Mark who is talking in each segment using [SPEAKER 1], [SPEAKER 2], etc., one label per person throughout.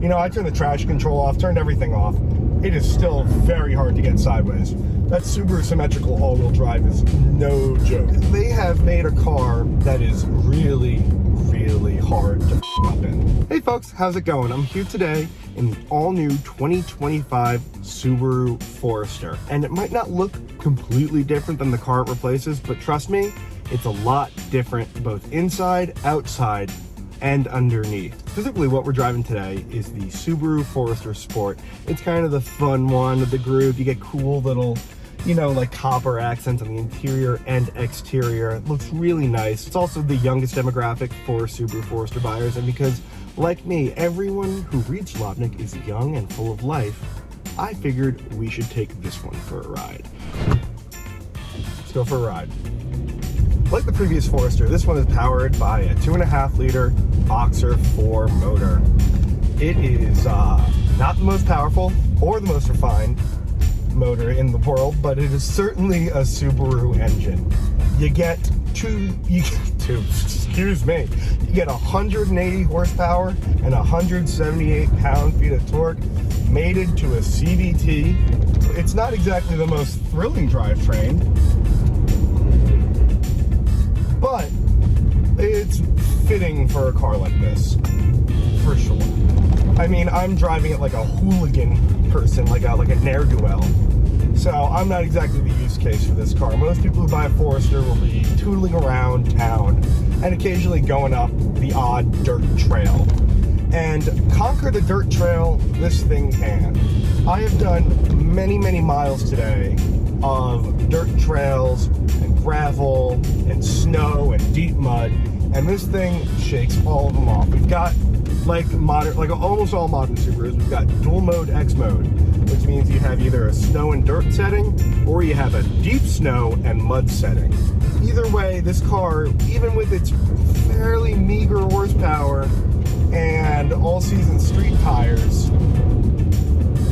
[SPEAKER 1] You know, I turned the traction control off, turned everything off. It is still very hard to get sideways. That Subaru symmetrical all-wheel drive is no joke. They have made a car that is really, really hard to f up in. Hey folks, how's it going? I'm here today in the all-new 2025 Subaru Forester. And it might not look completely different than the car it replaces, but trust me, it's a lot different both inside, outside, and underneath. Specifically what we're driving today is the Subaru Forester Sport. It's kind of the fun one of the group. You get cool little, you know, like copper accents on the interior and exterior. It looks really nice. It's also the youngest demographic for Subaru Forester buyers, and because, like me, everyone who reads Jalopnik is young and full of life, I figured we should take this one for a ride. Let's go for a ride. Like the previous Forester, this one is powered by a 2.5 liter Boxer 4 motor. It is not the most powerful or the most refined motor in the world, but it is certainly a Subaru engine. You get 180 horsepower and 178 pound-feet of torque, mated to a CVT. It's not exactly the most thrilling drivetrain, but it's fitting for a car like this, for sure. I mean, I'm driving it like a hooligan person, like a ne'er-do-well. So I'm not exactly the use case for this car. Most people who buy a Forester will be tootling around town and occasionally going up the odd dirt trail. And conquer the dirt trail, this thing can. I have done many, many miles today of dirt trails and gravel and snow and deep mud, and this thing shakes all of them off. We've got like almost all modern Subarus, we've got dual mode X mode, which means you have either a snow and dirt setting or you have a deep snow and mud setting. Either way, this car, even with its fairly meager horsepower and all-season street tires,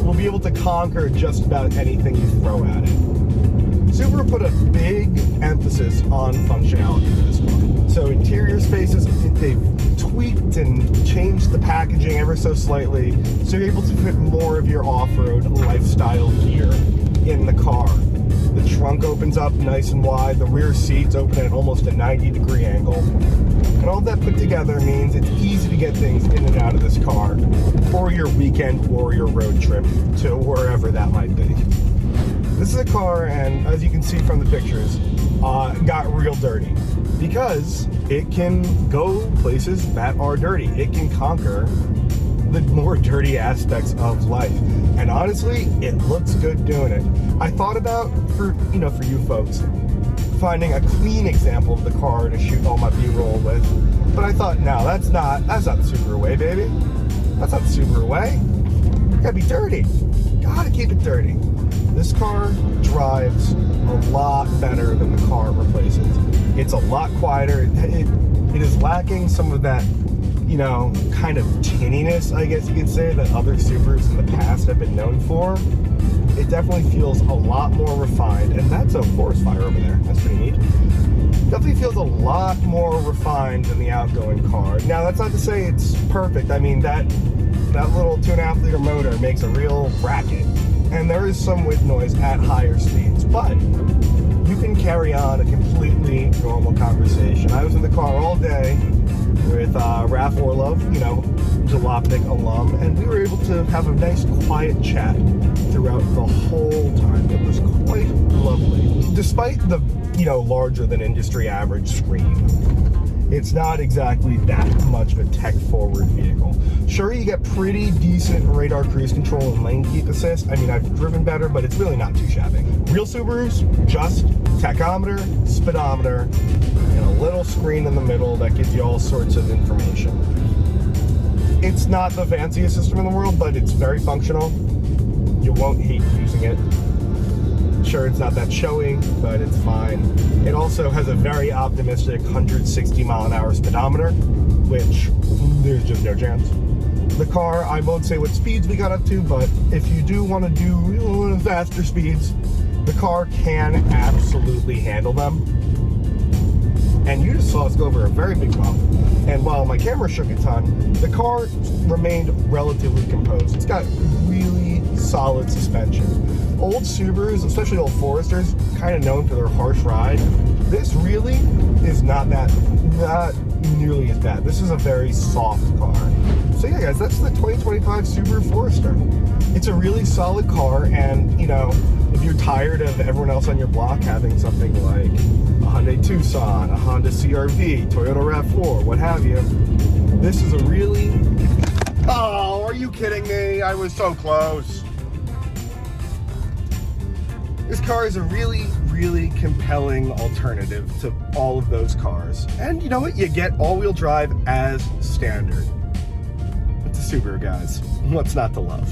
[SPEAKER 1] will be able to conquer just about anything you throw at it. Subaru put a big emphasis on functionality for this car. So interior spaces, they've tweaked and changed the packaging ever so slightly, so you're able to fit more of your off-road lifestyle gear in the car. The trunk opens up nice and wide, the rear seats open at almost a 90-degree angle. And all that put together means it's easy to get things in and out of this car for your weekend or your road trip to wherever that might be. This is a car, and as you can see from the pictures, got real dirty because it can go places that are dirty. It can conquer the more dirty aspects of life, and honestly, it looks good doing it. I thought about, for you folks, finding a clean example of the car to shoot all my B-roll with, but I thought, no, that's not the Subaru way, baby. That's not the Subaru way. It gotta be dirty. Gotta keep it dirty. This car drives a lot better than the car it replaces. It's a lot quieter. It is lacking some of that, kind of tinniness, I guess you could say, that other Subarus in the past have been known for. It definitely feels a lot more refined, and that's a forest fire over there. That's pretty neat. Definitely feels a lot more refined than the outgoing car. Now, that's not to say it's perfect. I mean, that little 2.5 liter motor makes a real racket, and there is some wind noise at higher speeds, but you can carry on a completely normal conversation. I was in the car all day with Raf Orlov, Jalopnik alum, and we were able to have a nice quiet chat throughout the whole time. It was quite lovely. Despite the, larger than industry average screen, it's not exactly that much of a tech-forward vehicle. Sure, you get pretty decent radar cruise control and lane keep assist. I mean, I've driven better, but it's really not too shabby. Real Subarus, just tachometer, speedometer, and a little screen in the middle that gives you all sorts of information. It's not the fanciest system in the world, but it's very functional. You won't hate using it. Sure, it's not that showy, but it's fine. It also has a very optimistic 160 mile an hour speedometer, which there's just no chance. The car, I won't say what speeds we got up to, but if you do want to do faster speeds, the car can absolutely handle them. and you just saw us go over a very big bump. And while my camera shook a ton, the car remained relatively composed. It's got really solid suspension. Old Subarus, especially old Foresters, kind of known for their harsh ride. This really is not nearly as bad. This is a very soft car. So yeah, guys, that's the 2025 Subaru Forester. It's a really solid car, and you know, if you're tired of everyone else on your block having something like a Hyundai Tucson, a Honda CR-V, Toyota RAV4, what have you, this is a really... Oh, are you kidding me? I was so close. This car is a really, really compelling alternative to all of those cars. And you know what? You get all-wheel drive as standard. It's a Subaru, guys. What's not to love?